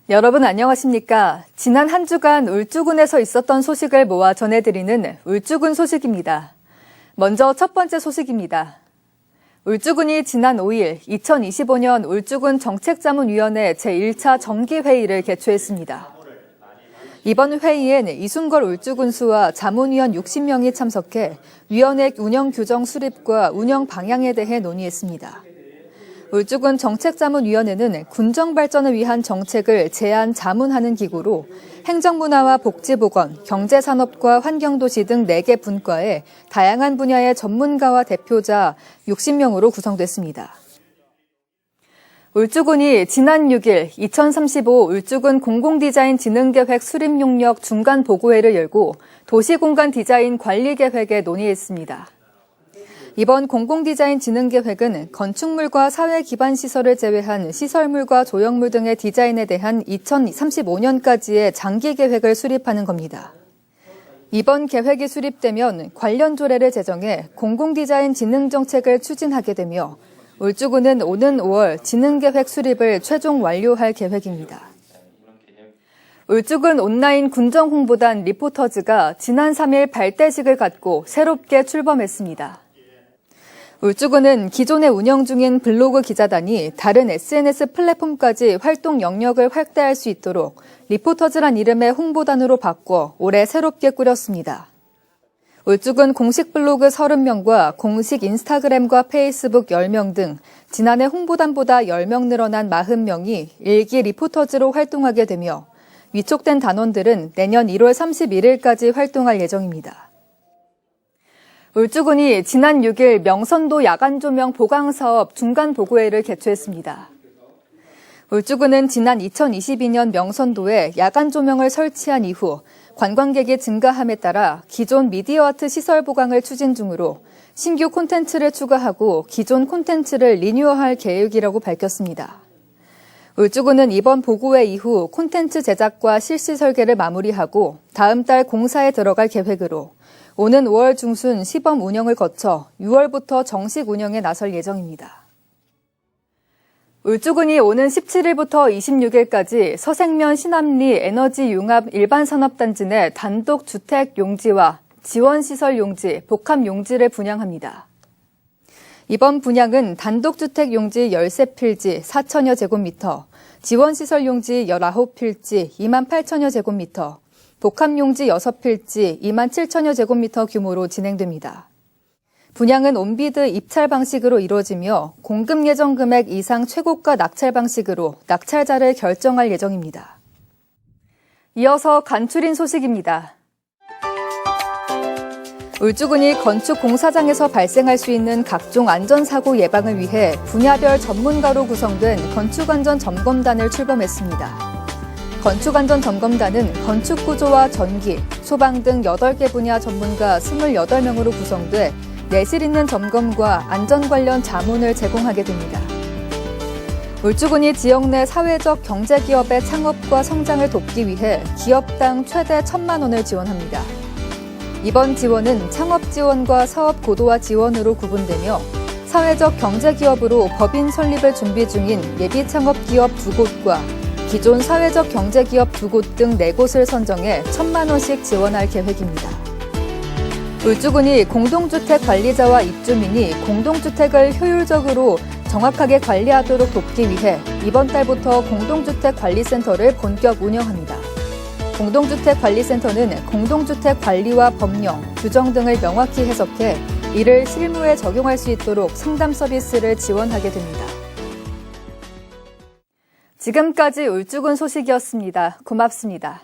여러분 안녕하십니까? 지난 한 주간 울주군에서 있었던 소식을 모아 전해드리는 울주군 소식입니다. 먼저 첫 번째 소식입니다. 울주군이 지난 5일 2025년 울주군 정책자문위원회 제1차 정기회의를 개최했습니다. 이번 회의엔 이순걸 울주군수와 자문위원 60명이 참석해 위원회 운영 규정 수립과 운영 방향에 대해 논의했습니다. 울주군 정책자문위원회는 군정 발전을 위한 정책을 제안, 자문하는 기구로 행정문화와 복지보건, 경제산업과 환경도시 등 4개 분과에 다양한 분야의 전문가와 대표자 60명으로 구성됐습니다. 울주군이 지난 6일 2035 울주군 공공디자인 진흥계획 수립 용역 중간 보고회를 열고 도시공간 디자인 관리 계획에 논의했습니다. 이번 공공디자인 진흥계획은 건축물과 사회기반시설을 제외한 시설물과 조형물 등의 디자인에 대한 2035년까지의 장기계획을 수립하는 겁니다. 이번 계획이 수립되면 관련 조례를 제정해 공공디자인 진흥정책을 추진하게 되며 울주군은 오는 5월 진흥계획 수립을 최종 완료할 계획입니다. 울주군 온라인 군정홍보단 리포터즈가 지난 3일 발대식을 갖고 새롭게 출범했습니다. 울주군은 기존에 운영 중인 블로그 기자단이 다른 SNS 플랫폼까지 활동 영역을 확대할 수 있도록 리포터즈란 이름의 홍보단으로 바꿔 올해 새롭게 꾸렸습니다. 울주군 공식 블로그 30명과 공식 인스타그램과 페이스북 10명 등 지난해 홍보단보다 10명 늘어난 40명이 일기 리포터즈로 활동하게 되며 위촉된 단원들은 내년 1월 31일까지 활동할 예정입니다. 울주군이 지난 6일 명선도 야간조명 보강사업 중간보고회를 개최했습니다. 울주군은 지난 2022년 명선도에 야간조명을 설치한 이후 관광객이 증가함에 따라 기존 미디어아트 시설 보강을 추진 중으로 신규 콘텐츠를 추가하고 기존 콘텐츠를 리뉴얼할 계획이라고 밝혔습니다. 울주군은 이번 보고회 이후 콘텐츠 제작과 실시 설계를 마무리하고 다음 달 공사에 들어갈 계획으로 오는 5월 중순 시범 운영을 거쳐 6월부터 정식 운영에 나설 예정입니다. 울주군이 오는 17일부터 26일까지 서생면 신암리 에너지융합 일반산업단지 내 단독 주택 용지와 지원시설 용지, 복합 용지를 분양합니다. 이번 분양은 단독주택 용지 13필지 4천여 제곱미터, 지원시설 용지 19필지 2만 8천여 제곱미터, 복합용지 6필지 2만 7천여 제곱미터 규모로 진행됩니다. 분양은 온비드 입찰 방식으로 이루어지며 공급 예정 금액 이상 최고가 낙찰 방식으로 낙찰자를 결정할 예정입니다. 이어서 간추린 소식입니다. 울주군이 건축 공사장에서 발생할 수 있는 각종 안전사고 예방을 위해 분야별 전문가로 구성된 건축안전점검단을 출범했습니다. 건축안전점검단은 건축구조와 전기, 소방 등 8개 분야 전문가 28명으로 구성돼 내실 있는 점검과 안전 관련 자문을 제공하게 됩니다. 울주군이 지역 내 사회적 경제기업의 창업과 성장을 돕기 위해 기업당 최대 1,000만 원을 지원합니다. 이번 지원은 창업 지원과 사업 고도화 지원으로 구분되며 사회적 경제기업으로 법인 설립을 준비 중인 예비 창업기업 2곳과 기존 사회적 경제기업 2곳 등 4곳을 선정해 1,000만 원씩 지원할 계획입니다. 울주군이 공동주택 관리자와 입주민이 공동주택을 효율적으로 정확하게 관리하도록 돕기 위해 이번 달부터 공동주택관리센터를 본격 운영합니다. 공동주택관리센터는 공동주택 관리와 법령, 규정 등을 명확히 해석해 이를 실무에 적용할 수 있도록 상담 서비스를 지원하게 됩니다. 지금까지 울주군 소식이었습니다. 고맙습니다.